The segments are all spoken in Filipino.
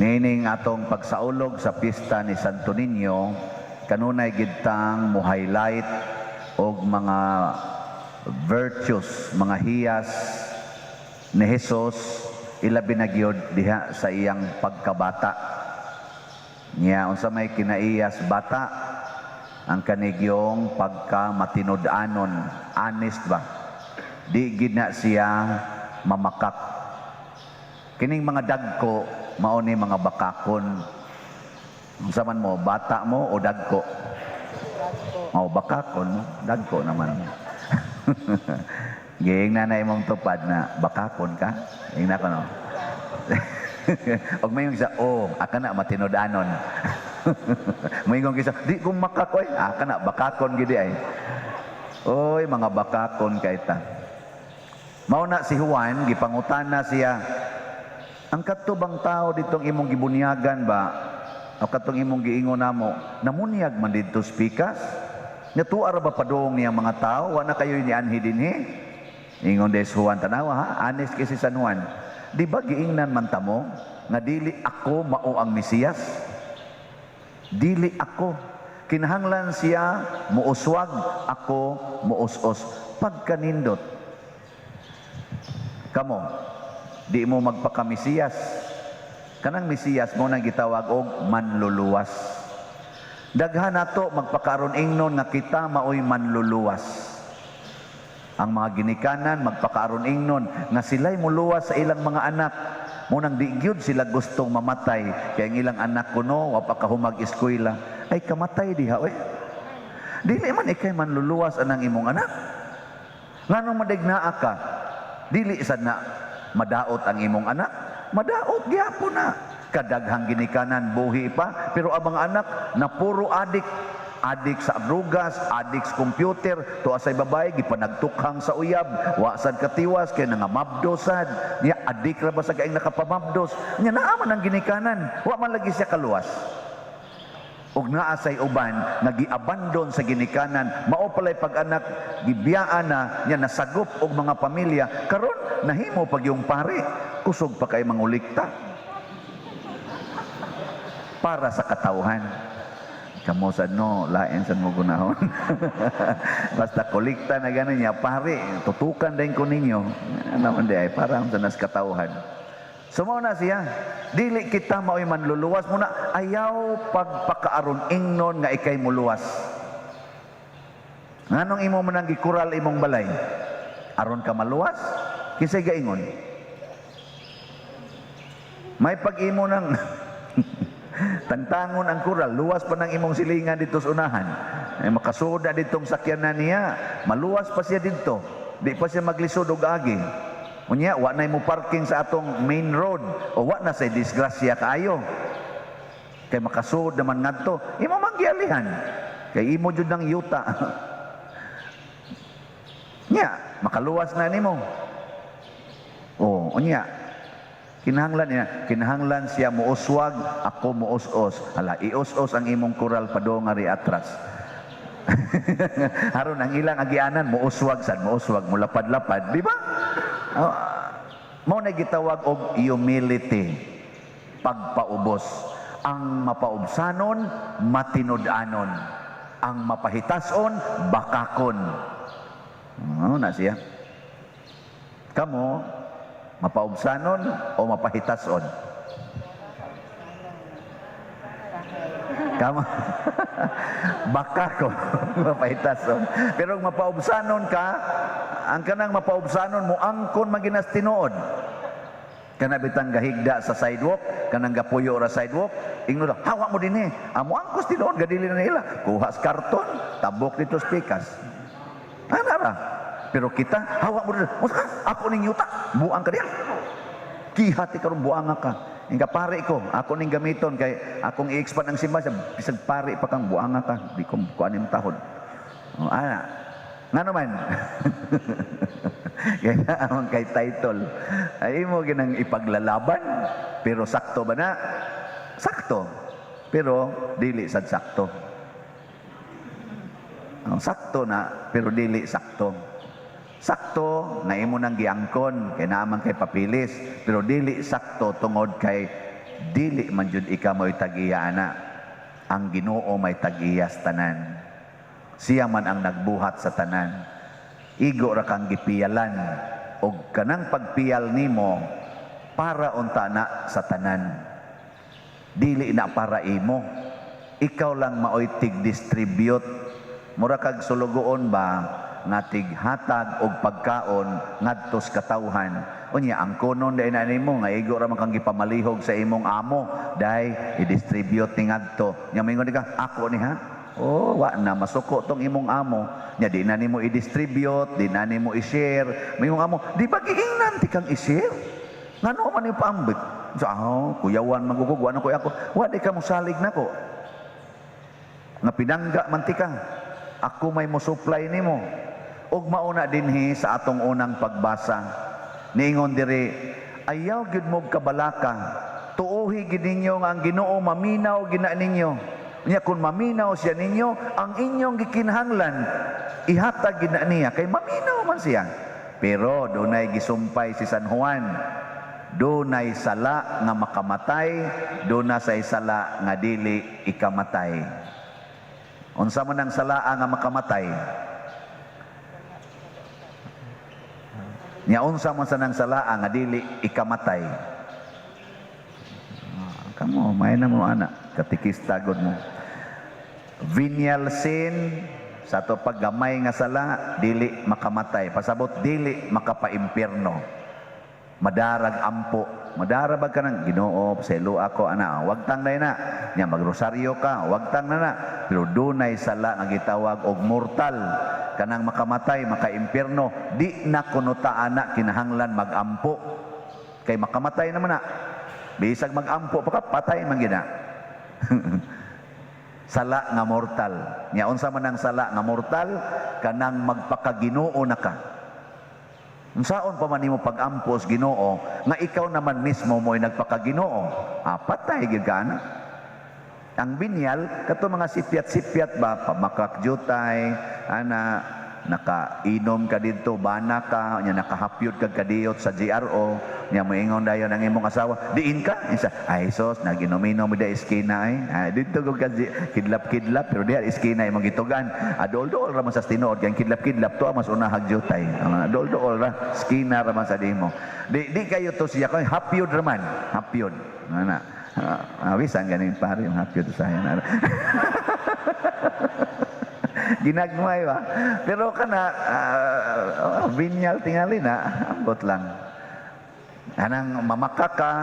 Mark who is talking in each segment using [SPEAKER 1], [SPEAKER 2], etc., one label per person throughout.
[SPEAKER 1] Nining atong pagsaulog sa pista ni Santo Niño, kanunay gitang mo-highlight og mga virtues, mga hiyas ni Jesus, ilabi na gyud diha sa iyang pagkabata. Niya unsa may kinaiyas bata, ang kanigyong pagkamatinud-anon, honest ba? Di gid na siya mamakak. Kining mga dagko mao ni mga bakakon. Unsa man mo, bata mo o dagko? Dagko. Bakakon mo, dagko naman. Giing na imong tupad na bakakon ka. Giing na ko no. Og may yung isa, aka na matinud-anon. May yung isa, di kong makakoy, aka na bakakon gidi ay. Oy, mga bakakon kay ta. Mao na si Juan, gipangutana siya, ang katubang tao ditong imong gibunyagan ba, o katong imong giingon namo, namunyag man dito spikas? Natuara ba padong niyang mga tao? Wa na kayo ni anhi dinhi? Ingon des Juan, tanawa ha, honest kasi San Juan. Di ba giingnan man tamo nga dili ako mao ang Mesiyas? Dili ako. Kinahanglan siya muuswag, ako muus-os. Pagkanindot. Kamo, di mo magpaka-Mesiyas. Kanang Mesiyas mo nang gitawag og manluluwas. Daghan nato magpakaron ingnon nga kita maoy manluluwas. Ang mga ginikanan magpakaron ingnon nga sila'y muluwas sa ilang mga anak. Munang di gyud sila gustong mamatay kay ang ilang anak kuno wa pa kahumag eskwela. Ay kamatay diha oy. Dili man ikay manluluwas anang imong anak. Nganong madignaa ka? Dili sad na madaot ang imong anak. Madaot gyapon na. Kadaghang ginikanan buhi pa pero ang mga anak na puro adik. Adik sa drugas, adik sa computer, tuwa sa babae, gipanagtukhang sa uyab, wasad katiwas, kaya nangamabdosad. Niya, adik ra ba sa kaing nakapamabdos? Niya, naaman ang ginikanan, wa man lagi siya kaluwas. Ug naa say uban, nagi-abandon sa ginikanan, mao palay pag-anak, gibiyaan na, niya nasagop og mga pamilya, karon nahimo pag yung pare, kusog pa kay mangulikta. Para sa katawhan. Kamo sa no, lain sa mo gunahon. Basta kolekta na gano'n niya, pare, tutukan din ko ninyo. Naman di ay, para sa nas katauhan. Sumaw na siya, dili kita mao'y manluluwas muna, ayaw pagpakaaron ingnon nga ikay muluwas. Nganong imo man ang gikural imong balay? Aron ka maluwas? Kisay gaingon. May pag-imo ng tangtangon ang kural, luwas pa ng imong silingan dito sa unahan. Ay makasuda ditong sakyanan niya, maluwas pa siya dito. Di pa siya maglisod og agi. Unya, wa na mo parking sa atong main road o wa na say disgrasya kaayo. Kay makasuod naman ngadto, imo manggialihan. Kay imo jud ng yuta. Nya, makaluwas na nimo. Unya, kinahanglan siya muuswag, ako muus-os. Hala, ius-os ang imong kural padongari atras. Haron ang ilang agianan muuswag sad, muuswag, mulapad-lapad, di ba? Mao na gitawag og humility, pagpaubos. Ang mapaubsanon, matinud-anon. Ang mapahitason, bakakon. Na siya. Kamo, mapaubsanon o mapahitason? Kamo. Bakakon, mapahitason. Pero kung mapaubsanon ka, ang kanang mapaubsanon mo, angkon maginas tinuod. Kana bitang gahigda sa sidewalk, kanang gapuyo ra sidewalk, ingno lang, hawa mo din amo angkos tinuod, gadili na nila. Kuha sa karton, tabok dito sa pikas. Anara. Pero kita, hawa mo rin. Ako ning yuta, buang ka diyan. Kihati karon buang ka. Ingka pare ko, ako ning gamiton kay akong i-expand ang simbahan, bisag pare pa kang buang ka. Di ko kuanin tahod. Nga naman. Kaya amang kay title. Ay mo ginang ipaglalaban. Pero sakto ba na? Sakto. Pero dili sad sakto. Sakto na, pero dili sakto. Sakto na imo nang giangkon kay naman kay papilis, pero dili sakto tungod kay dili man jud ikaw mo'y tag-iya ana. Ang Ginoo may tag-iya sa tanan. Siya man ang nagbuhat sa tanan. Igo ra kang gipiyalan og kanang pagpiyal nimo para unta na sa tanan. Dili na para imo. Ikaw lang maoy tig-distribute. Mura kag sulugoon ba nga tighatag og pagkaon ngadto sa katawhan. Unya ang kunon dai na nimo nga igo ra man kang gipamalihog sa imong amo, dai i-distribute ni ngadto. Nya moingon ka, ako ni ha? Oh, wa na masuko tong imong amo. Nya di na nimo i-distribute, di na nimo i-share. Moingon amo, di ba giingnan ti kang i-share? Ngano man yung paambit? So, kuyawan magugugwa na ko ako. Wa di ka mo salig nako. Nga pinangga man ti ka. Ako may mo supply nimo. Og mauna dinhi sa atong unang pagbasa. Niingon diri, ayaw gyud mo kabalaka. Tuohi gid ninyo nga ang Ginoo maminaw gina ninyo. Nya kun maminaw siya ninyo, ang inyong gikinahanglan ihatag gina niya kay maminaw man siya. Pero dunay gisumpay si San Juan. Dunay sala nga makamatay, dunay sala nga dili ikamatay. Unsa man ang sala nga makamatay? Nya unsa man sa nang salaa nga dili ikamatay. Kamo may na mo ana katikista gud mo. Venial sin sa to paggamay nga sala dili makamatay, pasabot dili makapaimpierno. Madarag ampo, madarabag ka ng Ginoo sa ilo ako ana, wag tang na nya magrosaryo ka, wag tang na pero dunay sala nga gitawag og mortal. Kanang makamatay, makaimpierno, di na kunuta ana kinahanglan magampo. Kay makamatay naman na. Bisag magampo pa ka, patay man gina. Sala nga mortal. Nya unsa man ang sala nga mortal? Kanang magpakaginoo na ka. Unsaon pa man nimo pag-ampos Ginoo nga ikaw naman mismo mo'y nagpakaginoo? Patay gid ka na. Ang binyal, kato mga sipyat-sipyat ba, pamakakjutay, ana, nakainom ka dito, bana ka, nya nakahapyod ka kadiyot sa GRO, nya moingon dayon ang imong asawa, diin ka? Isa, ay sos, naginom-inom mo da iskina ay. Dito ko ka kidlap-kidlap, pero diya iskina imong gitugan. Adol-dol raman sa tinuod, kaya kidlap-kidlap to, mas unahag jutay. Adol-dol ra, iskina raman sa dimo. Di kayo to siya, kaya hapyod raman, hapyod. Ana. Awisan ganing pare yung hapyod sa ayan. Ginagmay ba? Pero kana binyal tingali na ambot lang. Anang mamaka ka,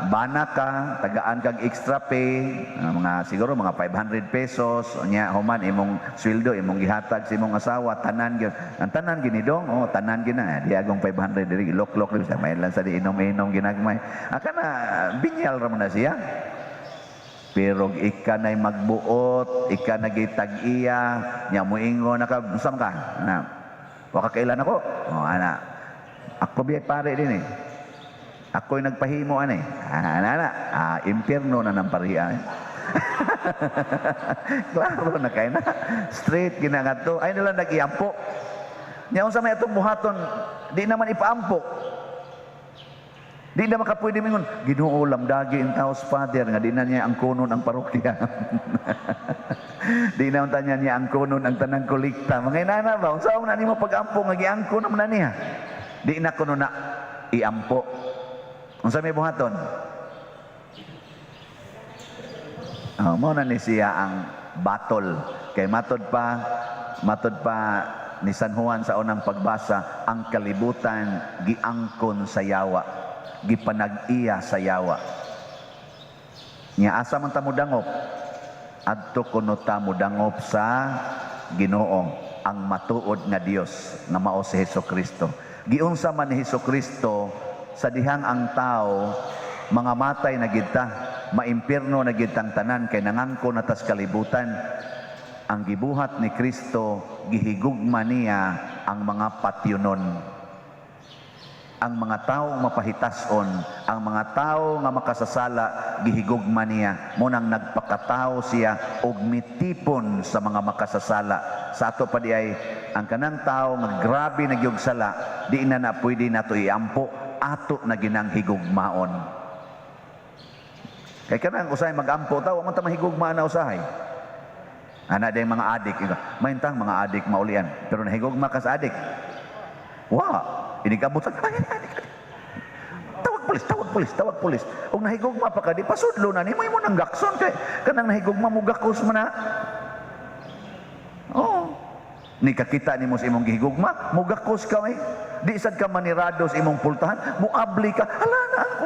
[SPEAKER 1] bana ka, tagaan kag extra pay, mga siguro mga 500 pesos, nya human imong sweldo, imong gihatag sa imong asawa, tanan gyud. Ang tanan ginidong, tanan gina, di agong 500 diri lok-lok sa may lang sa di inom-inom ginagmay. Kana binyal ra man na siya. Pero ika na'y magbuot, ika nagitag-iya, nya moingon na ka, usam ka, ana, waka kailan ako? Ana, ako biyay pare din eh. Ako'y nagpahimo ani. Impierno na ng pariya. Klaro na kay na. Straight ginangato. Ay nila nag-iampo. Nya unsa may atong buhaton, di naman ipaampo. Di na makapwede mingon, Ginoo lamdagi in taos Father nga di na niya ang kunon ang parokya. Di na unta niya ang kunon ang tanang kolekta. Mga inana ba unsa man nimo pag-ampo nga giangko naman na niya. Di na kuno na iampo. Unsa may buhaton? Mao na ni siya ang battle. Kay matod pa ni San Juan sa unang pagbasa, ang kalibutan giangkon sa yawa, gipanag-iya sa yawa. Nya asa man ta modangop? Adto kuno ta modangop sa Ginoo, ang matuod nga Dios nga mao si Hesukristo. Giunsa man ni Hesukristo sa dihang ang tao, mga matay na gidta, maimpierno na gidtang tanan, kay nangangko na tas kalibutan. Ang gibuhat ni Kristo, gihigugma niya ang mga patyunon. Ang mga tao mapahitason, ang mga tao nga makasasala, gihigugma niya. Munang nagpakatao siya og mitipon sa mga makasasala. Sa ato pa di ay, ang kanang tao nga grabe nagyugsala, di na na pwede nato iampo, ato na ginang higugmaon. Kay kanang usahay magampo ta, wa man ta mahigugma na usahay. Ana day mga adik, maintang mga adik maulian, pero nahigugma ka sa adik. Wa, inigabot sa adik. Tawag pulis. Ug nahigugma pa ka, di pasudlo na nimo nang gakson kay kanang nahigugma mo gakos man na. Oh. Ni kakita nimo sa imong gihigugma, mo gakos ka may. Di sad ka manirado sa imong pultahan, mo abli ka. Hala na ako,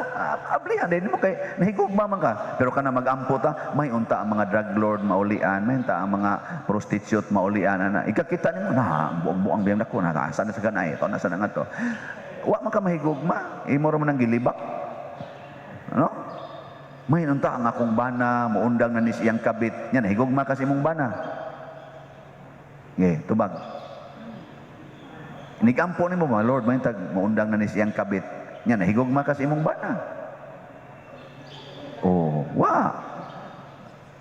[SPEAKER 1] ablihan din mo kay nahigugma man ka. Pero kana magampo ta, may unta ang mga drug lord maulian, may unta ang mga prostitute maulian ana. Ikakita nimo na buang-buang biyang dako na asa na sa kanay, to na sa nga to. Wa man ka mahigugma, imo ra man ang gilibak. Ano? May unta ang akong bana, muundang na ni siyang kabit. Nya nahigugma kasi imong bana. Okay, tubag. Nigampo nimo mga Lord, may tag muundang na ni siyang kabit. Nya nahigugma kasi imong bana. Oh, wa.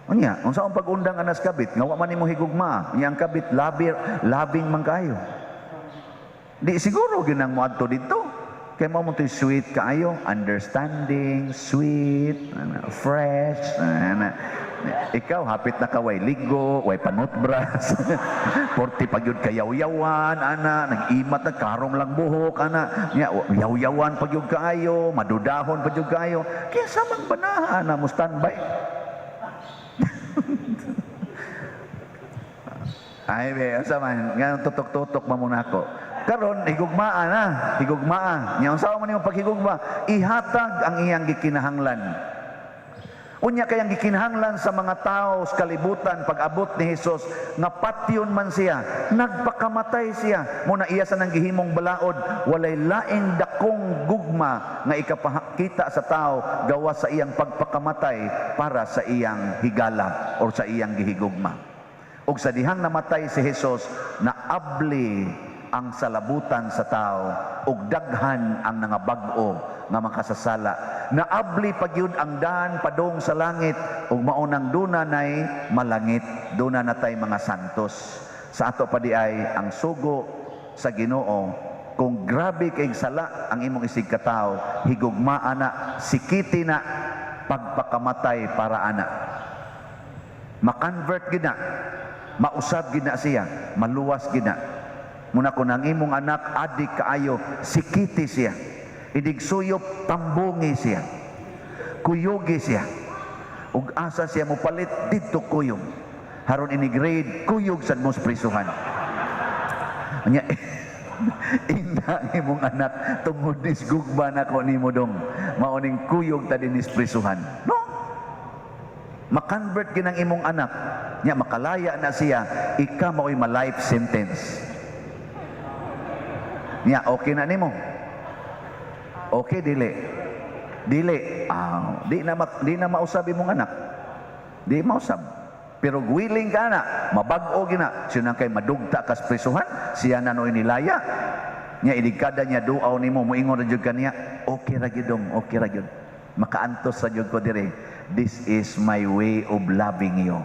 [SPEAKER 1] Unya, unsa ang pag-undang anas kabit, nga wa man nimo higugma, iyang kabit labing man kayo. Di siguro ginang mo adto dito. Kay mo mo sweet kaayo, understanding, sweet, fresh, ikaw hapit na ka way ligo, way panutbras, 40 pagyud kayaw-yawan, ana, nag-imat na karong lang buhok, ana, yaw-yawan pagyud kaayo, madudahon pagyud kaayo, kaya samang banahan na mo standby. Ay, sa man, nga tutok-tutok mamuna ko. Karon higugmaan na, higugmaa. Nya unsa man imong paghigugma? Ihatag ang iyang gikinahanglan. Unya kayang gikinahanglan sa mga tao sa kalibutan pag-abot ni Hesus nga patyon man siya, nagpakamatay siya. Muna iya sa nang gihimong balaod, walay laing dakong gugma nga ikapakita sa tao gawas sa iyang pagpakamatay para sa iyang higala o sa iyang gihigugma. Ug sa dihang namatay si Hesus, naabli ang salabutan sa tao ug daghan ang nangabag-o nga makasasala. Naabli pagyud ang daan padong sa langit ug maunang duna nay malangit, duna natay mga santos. Sa ato pa di ay ang sugo sa Ginoo, kung grabe kay sala ang imong isig ka tawo, higugmaa na, sikiti na, pagpakamatay para ana. Ma-convert gid na, mausab gid na siya, maluwas gid na. Muna ko nang imong anak adik kaayo, sikiti siya, idigsuyop tambungi siya, kuyugi siya, ug asa siya mo palit dito kuyog, haron ini grade kuyog sad mos prisuhan. Nya ina imong anak tungod nis gugba na ko nimo dong, mauning kuyog ta dinis prisuhan. No, makonvert ginang imong anak, nya makalaya na siya, ika maoy ma-life sentence. Nya okay na nimo. Okay dili. Dili. Di na mausab imong anak. Di mausab. Pero willing ka na, mabag-o gina, siya kay madugta kas prisuhan, siya na noy nilaya. Nya idigkada niya duaw nimo, moingon ra jud kaniya, okay ra gyud dong, okay ra gyud. Makaantos sa jud ko dire. This is my way of loving you.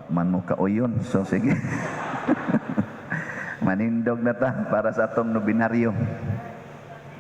[SPEAKER 1] Man mo kauyon, so sige. Manindog na ta para sa atong no binaryo.